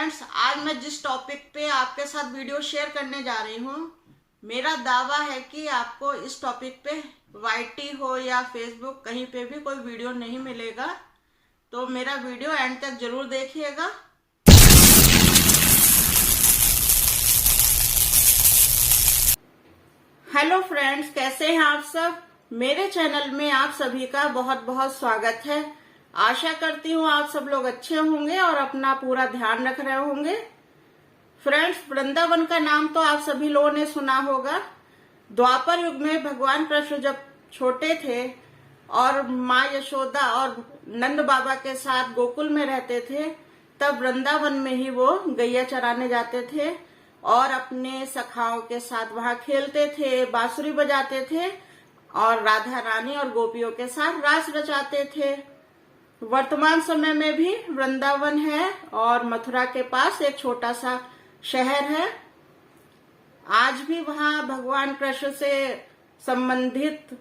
Friends, आज मैं जिस टॉपिक पे आपके साथ वीडियो शेयर करने जा रही हूँ, मेरा दावा है कि आपको इस टॉपिक पे वाईटी हो या फेसबुक कहीं पे भी कोई वीडियो नहीं मिलेगा। तो मेरा वीडियो एंड तक जरूर देखिएगा। हेलो फ्रेंड्स, कैसे हैं आप सब। मेरे चैनल में आप सभी का बहुत बहुत स्वागत है। आशा करती हूँ आप सब लोग अच्छे होंगे और अपना पूरा ध्यान रख रहे होंगे। फ्रेंड्स, वृंदावन का नाम तो आप सभी लोगों ने सुना होगा। द्वापर युग में भगवान कृष्ण जब छोटे थे और माँ यशोदा और नंद बाबा के साथ गोकुल में रहते थे, तब वृंदावन में ही वो गैया चराने जाते थे और अपने सखाओं के साथ वहां खेलते थे, बांसुरी बजाते थे और राधा रानी और गोपियों के साथ रास रचाते थे। वर्तमान समय में भी वृंदावन है और मथुरा के पास एक छोटा सा शहर है। आज भी वहां भगवान कृष्ण से संबंधित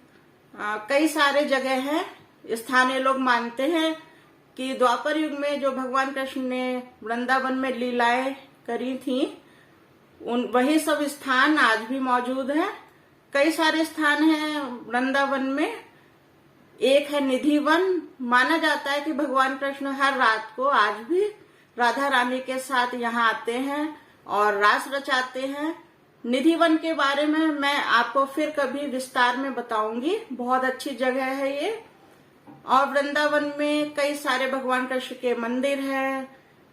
कई सारे जगह हैं। स्थानीय लोग मानते हैं कि द्वापर युग में जो भगवान कृष्ण ने वृंदावन में लीलाएं करी थी, वही सब स्थान आज भी मौजूद है। कई सारे स्थान हैं वृंदावन में। एक है निधिवन। माना जाता है कि भगवान कृष्ण हर रात को आज भी राधा रानी के साथ यहाँ आते हैं और रास रचाते हैं। निधिवन के बारे में मैं आपको फिर कभी विस्तार में बताऊंगी। बहुत अच्छी जगह है ये। और वृंदावन में कई सारे भगवान कृष्ण के मंदिर है।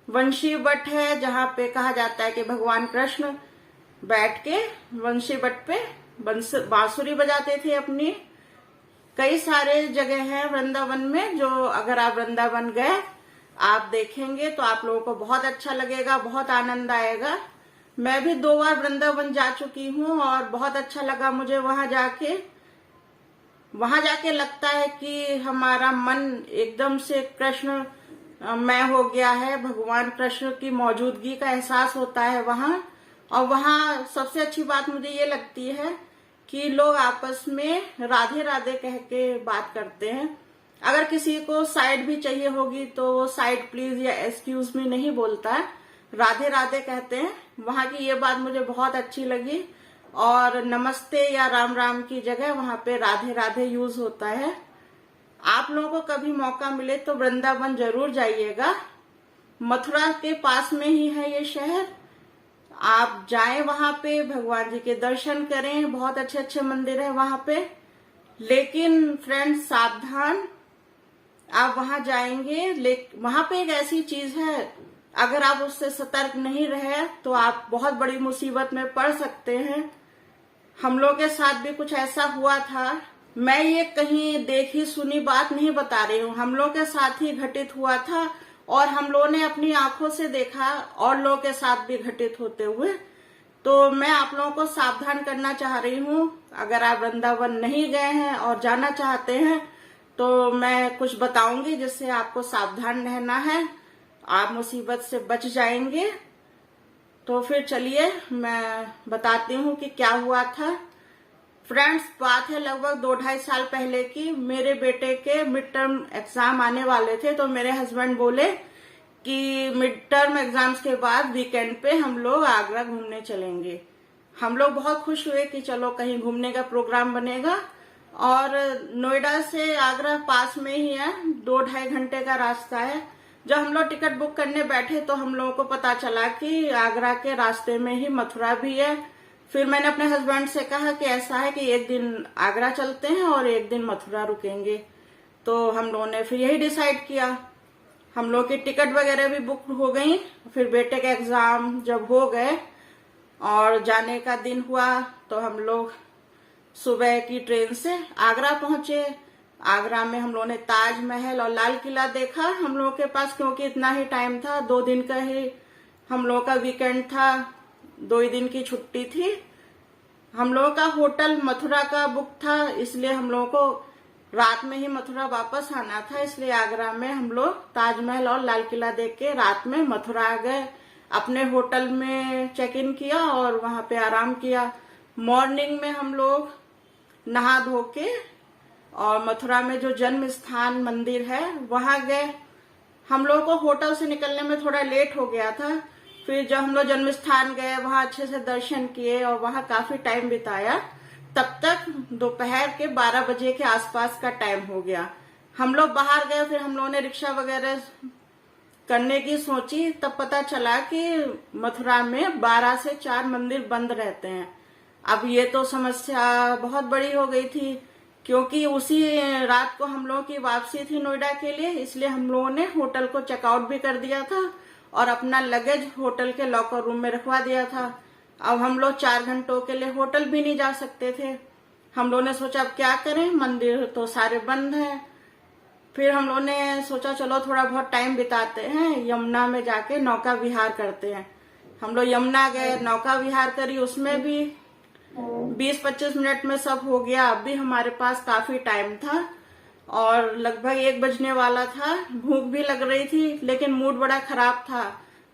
वंशी बट है, जहाँ पे कहा जाता है कि भगवान कृष्ण बैठ के वंशी बट पे बांसुरी बजाते थे अपनी। कई सारे जगह हैं वृंदावन में, जो अगर आप वृंदावन गए आप देखेंगे तो आप लोगों को बहुत अच्छा लगेगा, बहुत आनंद आएगा। मैं भी 2 बार वृंदावन जा चुकी हूँ और बहुत अच्छा लगा मुझे वहां जाके। वहां जाके लगता है कि हमारा मन एकदम से कृष्ण मय हो गया है। भगवान कृष्ण की मौजूदगी का एहसास होता है वहां। और वहां सबसे अच्छी बात मुझे ये लगती है कि लोग आपस में राधे राधे कह के बात करते हैं। अगर किसी को साइड भी चाहिए होगी तो वो साइड प्लीज या एक्सक्यूज मी नहीं बोलता है, राधे राधे कहते हैं। वहां की ये बात मुझे बहुत अच्छी लगी। और नमस्ते या राम राम की जगह वहां पे राधे राधे यूज होता है। आप लोगों को कभी मौका मिले तो वृंदावन जरूर जाइएगा। मथुरा के पास में ही है ये शहर। आप जाएं वहां पे, भगवान जी के दर्शन करें। बहुत अच्छे अच्छे मंदिर है वहां पे। लेकिन फ्रेंड्स, सावधान, आप वहां जाएंगे वहां पे एक ऐसी चीज है, अगर आप उससे सतर्क नहीं रहे तो आप बहुत बड़ी मुसीबत में पड़ सकते हैं। हम लोग के साथ भी कुछ ऐसा हुआ था। मैं ये कहीं देखी सुनी बात नहीं बता रही हूँ, हम लोग के साथ ही घटित हुआ था और हम लोगों ने अपनी आंखों से देखा और लोगों के साथ भी घटित होते हुए। तो मैं आप लोगों को सावधान करना चाह रही हूँ। अगर आप वृंदावन नहीं गए हैं और जाना चाहते हैं तो मैं कुछ बताऊंगी जिससे आपको सावधान रहना है, आप मुसीबत से बच जाएंगे। तो फिर चलिए मैं बताती हूँ कि क्या हुआ था। फ्रेंड्स, बात है लगभग 2-2.5 साल पहले की। मेरे बेटे के मिड टर्म एग्जाम आने वाले थे, तो मेरे हस्बैंड बोले कि मिड टर्म एग्जाम्स के बाद वीकेंड पे हम लोग आगरा घूमने चलेंगे। हम लोग बहुत खुश हुए कि चलो कहीं घूमने का प्रोग्राम बनेगा। और नोएडा से आगरा पास में ही है, 2-2.5 घंटे का रास्ता है। जब हम लोग टिकट बुक करने बैठे तो हम लोगों को पता चला कि आगरा के रास्ते में ही मथुरा भी है। फिर मैंने अपने हस्बैंड से कहा कि ऐसा है कि एक दिन आगरा चलते हैं और एक दिन मथुरा रुकेंगे। तो हम लोगों ने फिर यही डिसाइड किया। हम लोग की टिकट वगैरह भी बुक हो गई। फिर बेटे के एग्जाम जब हो गए और जाने का दिन हुआ तो हम लोग सुबह की ट्रेन से आगरा पहुंचे। आगरा में हम लोगों ने ताजमहल और लाल किला देखा। हम लोगों के पास क्योंकि इतना ही टाइम था, 2 दिन का ही हम लोगों का वीकेंड था, 2 ही दिन की छुट्टी थी। हम लोगों का होटल मथुरा का बुक था, इसलिए हम लोगों को रात में ही मथुरा वापस आना था। इसलिए आगरा में हम लोग ताजमहल और लाल किला देख के रात में मथुरा आ गए। अपने होटल में चेक इन किया और वहां पे आराम किया। मॉर्निंग में हम लोग नहा धो के और मथुरा में जो जन्म स्थान मंदिर है वहां गए। हम लोगों को होटल से निकलने में थोड़ा लेट हो गया था फिर जब हम लोग जन्म स्थान गए वहां अच्छे से दर्शन किए और वहां काफी टाइम बिताया। तब तक दोपहर के 12 बजे के आसपास का टाइम हो गया। हम लोग बाहर गए, फिर हम लोगों ने रिक्शा वगैरह करने की सोची। तब पता चला कि मथुरा में 12 से 4 मंदिर बंद रहते हैं। अब ये तो समस्या बहुत बड़ी हो गई थी, क्योंकि उसी रात को हम लोगों की वापसी थी नोएडा के लिए। इसलिए हम लोगों ने होटल को चेकआउट भी कर दिया था और अपना लगेज होटल के लॉकर रूम में रखवा दिया था। अब हम लोग 4 घंटों के लिए होटल भी नहीं जा सकते थे। हम लोगों ने सोचा अब क्या करें, मंदिर तो सारे बंद हैं। फिर हम लोगों ने सोचा चलो थोड़ा बहुत टाइम बिताते हैं, यमुना में जाके नौका विहार करते हैं। हम लोग यमुना गए, नौका विहार करी, उसमें भी 20-25 मिनट में सब हो गया। अब भी हमारे पास काफी टाइम था और लगभग 1 बजने वाला था। भूख भी लग रही थी, लेकिन मूड बड़ा खराब था।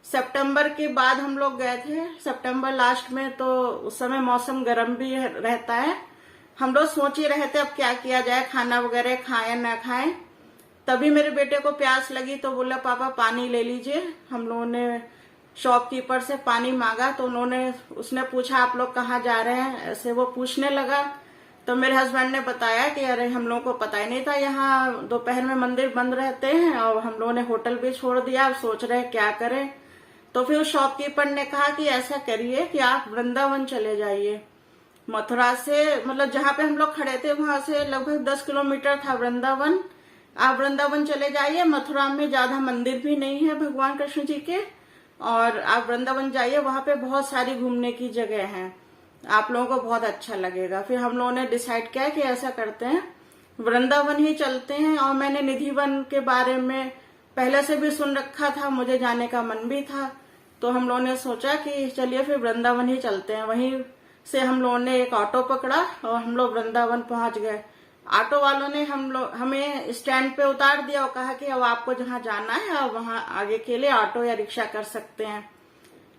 सितंबर के बाद हम लोग गए थे, सितंबर लास्ट में, तो उस समय मौसम गर्म भी रहता है। हम लोग सोच ही रहे थे अब क्या किया जाए, खाना वगैरह खाएं ना खाएं। तभी मेरे बेटे को प्यास लगी तो बोला पापा पानी ले लीजिए। हम लोगों ने शॉपकीपर से पानी मांगा तो उसने पूछा आप लोग कहाँ जा रहे हैं, ऐसे वो पूछने लगा। तो मेरे हस्बैंड ने बताया कि अरे हम लोगों को पता ही नहीं था यहाँ दोपहर में मंदिर बंद रहते हैं, और हम लोगों ने होटल भी छोड़ दिया। अब सोच रहे क्या करें। तो फिर उस शॉपकीपर ने कहा कि ऐसा करिए कि आप वृंदावन चले जाइए। मथुरा से, मतलब जहाँ पे हम लोग खड़े थे वहां से लगभग 10 किलोमीटर था वृंदावन। आप वृंदावन चले जाइए, मथुरा में ज्यादा मंदिर भी नहीं है भगवान कृष्ण जी के, और आप वृंदावन जाइए, वहां पे बहुत सारी घूमने की जगह हैं, आप लोगों को बहुत अच्छा लगेगा। फिर हम लोगों ने डिसाइड किया कि ऐसा करते हैं वृंदावन ही चलते हैं। और मैंने निधिवन के बारे में पहले से भी सुन रखा था, मुझे जाने का मन भी था। तो हम लोगों ने सोचा कि चलिए फिर वृंदावन ही चलते हैं। वहीं से हम लोगों ने एक ऑटो पकड़ा और हम लोग वृंदावन पहुंच गए। ऑटो वालों ने हमें स्टैंड पे उतार दिया और कहा कि अब आपको जहाँ जाना है आप वहाँ आगे के लिए ऑटो या रिक्शा कर सकते हैं।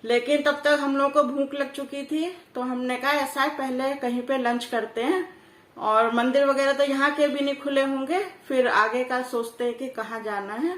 लेकिन तब तक हम लोगों को भूख लग चुकी थी, तो हमने कहा ऐसा है पहले कहीं पे लंच करते हैं, और मंदिर वगैरह तो यहाँ के भी नहीं खुले होंगे, फिर आगे का सोचते हैं कि कहाँ जाना है।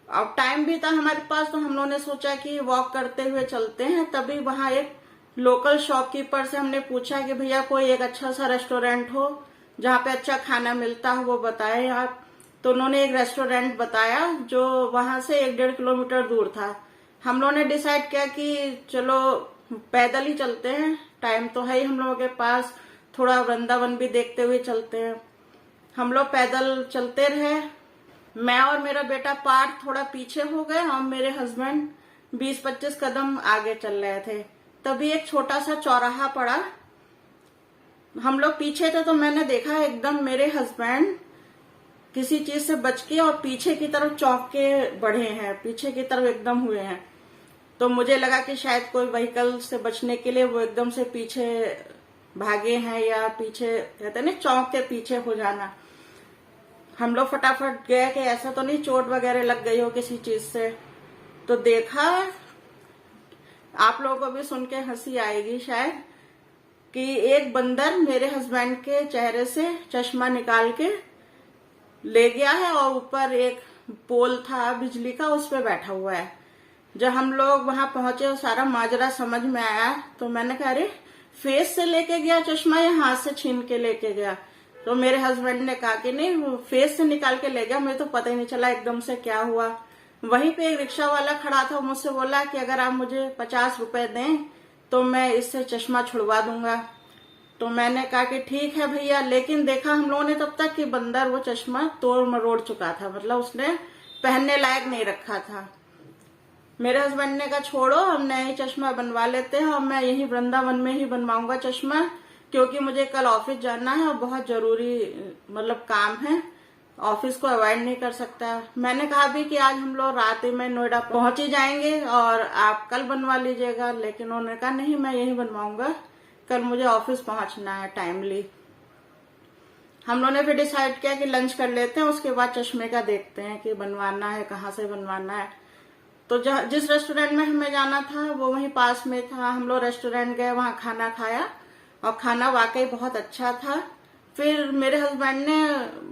अब टाइम भी था हमारे पास, तो हम लोगों ने सोचा कि वॉक करते हुए चलते हैं। तभी वहाँ एक लोकल शॉपकीपर से हमने पूछा कि भैया कोई एक अच्छा सा रेस्टोरेंट हो जहाँ पे अच्छा खाना मिलता हो, वो बताए आप। तो उन्होंने एक रेस्टोरेंट बताया जो वहां से 1-1.5 किलोमीटर दूर था। हम लोगों ने डिसाइड किया कि चलो पैदल ही चलते हैं, टाइम तो है ही हम लोगों के पास, थोड़ा वृंदावन भी देखते हुए चलते हैं। हम लोग पैदल चलते रहे। मैं और मेरा बेटा पार्थ थोड़ा पीछे हो गए और मेरे हस्बैंड 20-25 कदम आगे चल रहे थे। तभी एक छोटा सा चौराहा पड़ा। हम लोग पीछे थे तो मैंने देखा एकदम मेरे हस्बैंड किसी चीज से बच के और पीछे की तरफ चौंक के बढ़े हैं, पीछे की तरफ एकदम हुए हैं। तो मुझे लगा कि शायद कोई व्हीकल से बचने के लिए वो एकदम से पीछे भागे हैं, या पीछे कहते हैं ना चौंक के पीछे हो जाना। हम लोग फटाफट गए कि ऐसा तो नहीं चोट वगैरह लग गई हो किसी चीज से। तो देखा, आप लोगों को भी सुन के हंसी आएगी शायद, कि एक बंदर मेरे हस्बैंड के चेहरे से चश्मा निकाल के ले गया है और ऊपर एक पोल था बिजली का, उस पर बैठा हुआ है। जब हम लोग वहां पहुंचे और सारा माजरा समझ में आया तो मैंने कहा अरे फेस से लेके गया चश्मा या हाथ से छीन के लेके गया? तो मेरे हस्बैंड ने कहा कि नहीं वो फेस से निकाल के ले गया, मुझे तो पता ही नहीं चला एकदम से क्या हुआ। वहीं पे एक रिक्शा वाला खड़ा था, मुझसे बोला कि अगर आप मुझे 50 रुपए दें तो मैं इससे चश्मा छुड़वा दूंगा। तो मैंने कहा कि ठीक है भैया। लेकिन देखा हम लोगों ने तब तक कि बंदर वो चश्मा तोड़ मरोड़ चुका था, मतलब उसने पहनने लायक नहीं रखा था। मेरे हस्बैंड ने कहा छोड़ो हम नया ही चश्मा बनवा लेते हैं, और मैं यही वृंदावन में ही बनवाऊंगा चश्मा, क्योंकि मुझे कल ऑफिस जाना है और बहुत जरूरी मतलब काम है, ऑफिस को अवॉइड नहीं कर सकता। मैंने कहा भी कि आज हम लोग रात में नोएडा पहुंच ही जाएंगे और आप कल बनवा लीजिएगा। लेकिन उन्होंने कहा नहीं मैं यही बनवाऊंगा, कल मुझे ऑफिस पहुंचना है टाइमली। हम लोगों ने फिर डिसाइड किया कि लंच कर लेते हैं, उसके बाद चश्मे का देखते हैं कि बनवाना है, कहाँ से बनवाना है। तो जिस रेस्टोरेंट में हमें जाना था वो वहीं पास में था। हम लोग रेस्टोरेंट गए, वहां खाना खाया और खाना वाकई बहुत अच्छा था। फिर मेरे हस्बैंड ने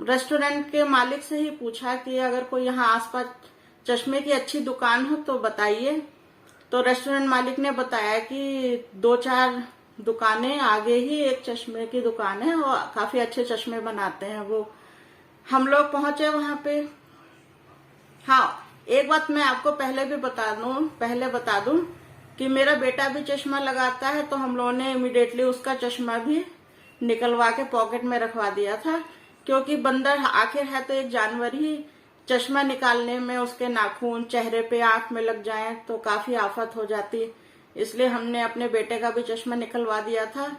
रेस्टोरेंट के मालिक से ही पूछा कि अगर कोई यहाँ आसपास चश्मे की अच्छी दुकान हो तो बताइए। तो रेस्टोरेंट मालिक ने बताया कि 2-4 दुकानें आगे ही एक चश्मे की दुकान है और काफी अच्छे चश्मे बनाते हैं वो। हम लोग पहुंचे वहां पे। हाँ, एक बात मैं आपको पहले बता दूं कि मेरा बेटा भी चश्मा लगाता है, तो हम लोगों ने इमिडिएटली उसका चश्मा भी निकलवा के पॉकेट में रखवा दिया था, क्योंकि बंदर आखिर है तो एक जानवर ही, चश्मा निकालने में उसके नाखून चेहरे पे आंख में लग जाएं तो काफी आफत हो जाती। इसलिए हमने अपने बेटे का भी चश्मा निकलवा दिया था।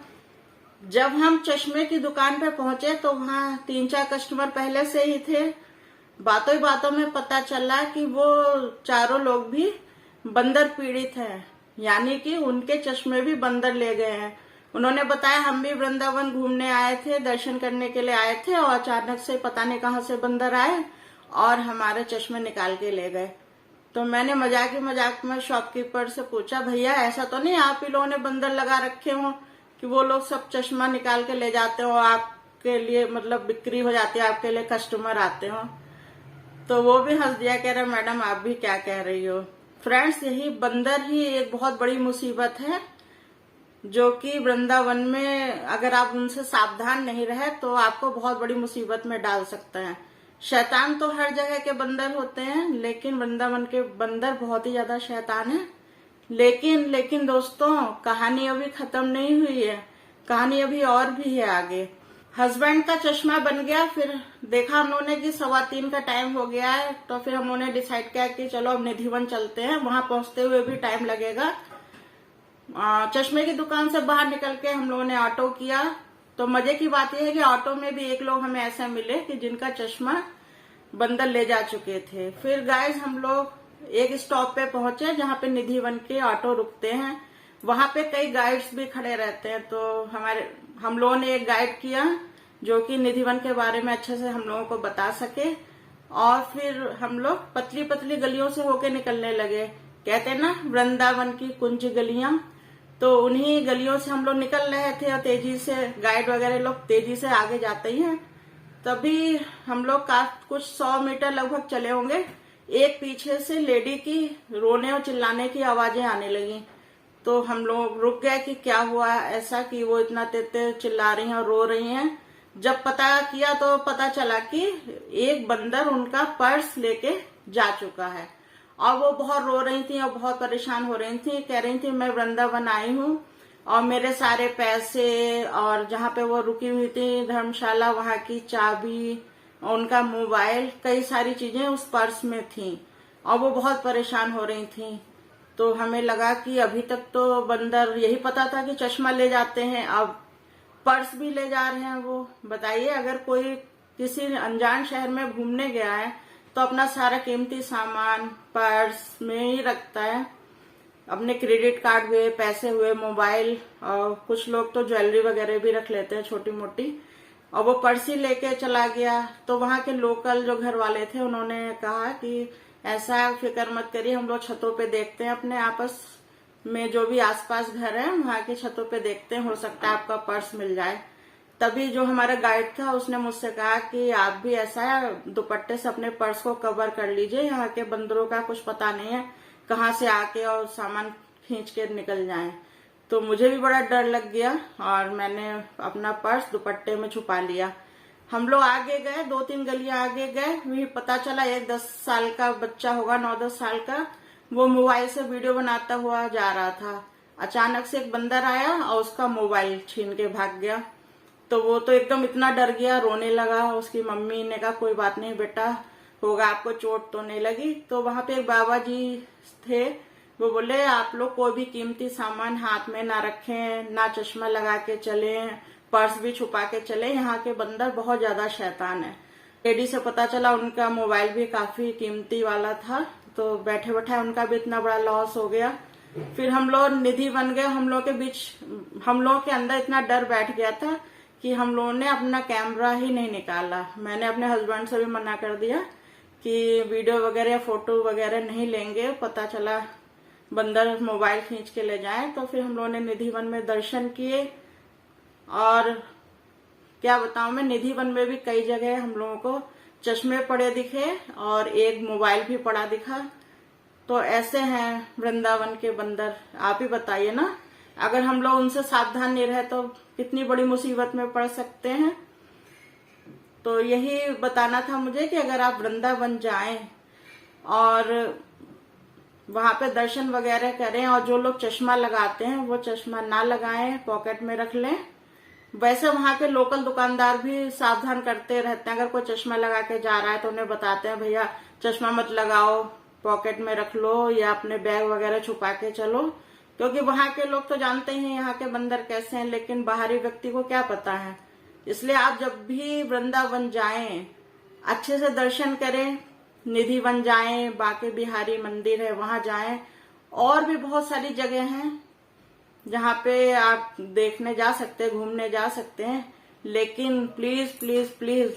जब हम चश्मे की दुकान पे पहुंचे तो वहां 3-4 कस्टमर पहले से ही थे। बातों ही बातों में पता चला कि वो चारों लोग भी बंदर पीड़ित हैं, यानी कि उनके चश्मे भी बंदर ले गए हैं। उन्होंने बताया हम भी वृंदावन घूमने आए थे, दर्शन करने के लिए आए थे, और अचानक से पता नहीं कहां से बंदर आए और हमारे चश्मे निकाल के ले गए। तो मैंने मजाक में शॉपकीपर से पूछा, भैया ऐसा तो नहीं आप ही लोगों ने बंदर लगा रखे हो कि वो लोग सब चश्मा निकाल के ले जाते हो, आपके लिए मतलब बिक्री हो जाती है, आपके लिए कस्टमर आते हो? तो वो भी हंस दिया, कह रहा मैडम आप भी क्या कह रही हो। फ्रेंड्स, यही बंदर ही एक बहुत बड़ी मुसीबत है, जो कि वृंदावन में अगर आप उनसे सावधान नहीं रहे तो आपको बहुत बड़ी मुसीबत में डाल सकते हैं। शैतान तो हर जगह के बंदर होते हैं, लेकिन वृंदावन के बंदर बहुत ही ज्यादा शैतान है। लेकिन दोस्तों, कहानी अभी खत्म नहीं हुई है, कहानी अभी और भी है आगे। हस्बैंड का चश्मा बन गया, फिर देखा हम लोगों ने कि 2:15 का टाइम हो गया है, तो फिर हम लोगों ने डिसाइड किया कि चलो अब निधिवन चलते हैं, वहां पहुंचते हुए भी टाइम लगेगा। चश्मे की दुकान से बाहर निकल के हम लोगों ने ऑटो किया। तो मजे की बात यह है कि ऑटो में भी एक लोग हमें ऐसे मिले कि जिनका चश्मा बंदर ले जा चुके थे। फिर गाइस हम लोग एक स्टॉप पे पहुंचे जहां पे निधिवन के ऑटो रुकते हैं। वहां पे कई गाइड्स भी खड़े रहते हैं, तो हम लोगों ने एक गाइड किया जो कि निधिवन के बारे में अच्छे से हम लोगों को बता सके। और फिर हम लोग पतली पतली गलियों से होके निकलने लगे। कहते हैं ना, वृंदावन की कुंज गलियां, तो उन्हीं गलियों से हम लोग निकल रहे थे और तेजी से गाइड वगैरह लोग तेजी से आगे जाते ही हैं। तभी हम लोग का कुछ 100 मीटर लगभग चले होंगे, एक पीछे से लेडी की रोने और चिल्लाने की आवाजें आने लगी। तो हम लोग रुक गए कि क्या हुआ ऐसा कि वो इतना तेज चिल्ला रही हैं और रो रही हैं। जब पता किया तो पता चला कि एक बंदर उनका पर्स लेके जा चुका है, और वो बहुत रो रही थी और बहुत परेशान हो रही थी। कह रही थी मैं वृंदावन आई हूँ और मेरे सारे पैसे और जहाँ पे वो रुकी हुई थी धर्मशाला, वहां की चाबी, उनका मोबाइल, कई सारी चीजें उस पर्स में थी, और वो बहुत परेशान हो रही थी। तो हमें लगा कि अभी तक तो बंदर यही पता था कि चश्मा ले जाते हैं, अब पर्स भी ले जा रहे हैं। वो बताइए, अगर कोई किसी अनजान शहर में घूमने गया है तो अपना सारा कीमती सामान पर्स में ही रखता है, अपने क्रेडिट कार्ड हुए, पैसे हुए, मोबाइल, और कुछ लोग तो ज्वेलरी वगैरह भी रख लेते हैं छोटी मोटी, और वो पर्स ही लेके चला गया। तो वहां के लोकल जो घर वाले थे उन्होंने कहा कि ऐसा फिक्र मत करिए, हम लोग छतों पे देखते हैं, अपने आपस में जो भी आसपास घर है वहां के छतों पे देखते हैं, हो सकता है आपका पर्स मिल जाए। तभी जो हमारा गाइड था उसने मुझसे कहा कि आप भी ऐसा है दुपट्टे से अपने पर्स को कवर कर लीजिए, यहाँ के बंदरों का कुछ पता नहीं है कहाँ से आके और सामान खींच के निकल जाएं। तो मुझे भी बड़ा डर लग गया और मैंने अपना पर्स दुपट्टे में छुपा लिया। हम लोग आगे गए, 2-3 गलियां आगे गए, वही पता चला एक 10 साल का बच्चा होगा, 9-10 साल का, वो मोबाइल से वीडियो बनाता हुआ जा रहा था। अचानक से एक बंदर आया और उसका मोबाइल छीन के भाग गया। तो वो तो एकदम इतना डर गया, रोने लगा। उसकी मम्मी ने कहा कोई बात नहीं बेटा, होगा, आपको चोट तो नहीं लगी। तो वहां पे एक बाबा जी थे, वो बोले आप लोग कोई भी कीमती सामान हाथ में ना रखें, ना चश्मा लगा के चले, पर्स भी छुपा के चले, यहाँ के बंदर बहुत ज्यादा शैतान है। लेडी से पता चला उनका मोबाइल भी काफी कीमती वाला था, तो बैठे बैठे उनका भी इतना बड़ा लॉस हो गया। फिर हम लोग निधि बन गए। हम लोग के बीच, हम लोग के अंदर इतना डर बैठ गया था कि हम लोगों ने अपना कैमरा ही नहीं निकाला। मैंने अपने हस्बैंड से भी मना कर दिया कि वीडियो वगैरह या फोटो वगैरह नहीं लेंगे, पता चला बंदर मोबाइल खींच के ले जाए। तो फिर हम लोगों ने निधि वन में दर्शन किए, और क्या बताऊं मैं, निधि वन में भी कई जगह हम लोगों को चश्मे पड़े दिखे और एक मोबाइल भी पड़ा दिखा। तो ऐसे हैं वृंदावन के बंदर। आप ही बताइए ना, अगर हम लोग उनसे सावधान नहीं रहे तो कितनी बड़ी मुसीबत में पड़ सकते हैं। तो यही बताना था मुझे कि अगर आप वृंदावन जाएं और वहां पे दर्शन वगैरह करें, और जो लोग चश्मा लगाते हैं वो चश्मा ना लगाएं, पॉकेट में रख लें। वैसे वहां के लोकल दुकानदार भी सावधान करते रहते हैं, अगर कोई चश्मा लगा के जा रहा है तो उन्हें बताते हैं भैया चश्मा मत लगाओ, पॉकेट में रख लो या अपने बैग वगैरह छुपा के चलो। क्योंकि वहां के लोग तो जानते ही हैं यहाँ के बंदर कैसे हैं, लेकिन बाहरी व्यक्ति को क्या पता है। इसलिए आप जब भी वृंदावन जाएं अच्छे से दर्शन करें, निधि वन जाएं, बांके बिहारी मंदिर है वहां जाएं, और भी बहुत सारी जगह हैं जहाँ पे आप देखने जा सकते हैं, घूमने जा सकते हैं। लेकिन प्लीज प्लीज प्लीज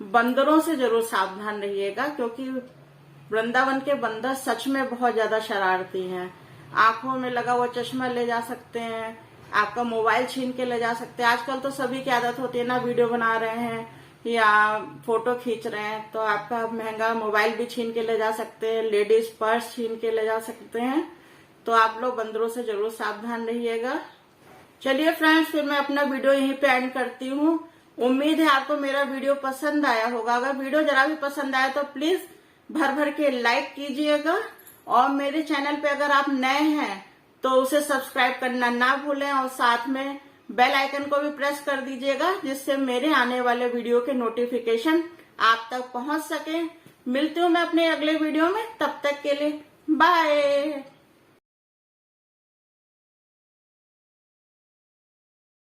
बंदरों से जरूर सावधान रहिएगा, क्योंकि वृंदावन के बंदर सच में बहुत ज्यादा शरारती हैं। आंखों में लगा हुआ चश्मा ले जा सकते हैं, आपका मोबाइल छीन के ले जा सकते हैं। आजकल तो सभी की आदत होती है ना, वीडियो बना रहे हैं या फोटो खींच रहे हैं तो आपका महंगा मोबाइल भी छीन के ले जा सकते हैं, लेडीज पर्स छीन के ले जा सकते हैं। तो आप लोग बंदरों से जरूर सावधान रहिएगा। चलिए फ्रेंड्स, फिर मैं अपना वीडियो यहीं पे एंड करती हूँ। उम्मीद है आपको मेरा वीडियो पसंद आया होगा। अगर वीडियो जरा भी पसंद आया तो प्लीज भर भर के लाइक कीजिएगा, और मेरे चैनल पे अगर आप नए हैं तो उसे सब्सक्राइब करना ना भूलें, और साथ में बेल आइकन को भी प्रेस कर दीजिएगा, जिससे मेरे आने वाले वीडियो के नोटिफिकेशन आप तक पहुंच सके। मिलती हूँ मैं अपने अगले वीडियो में, तब तक के लिए बाय।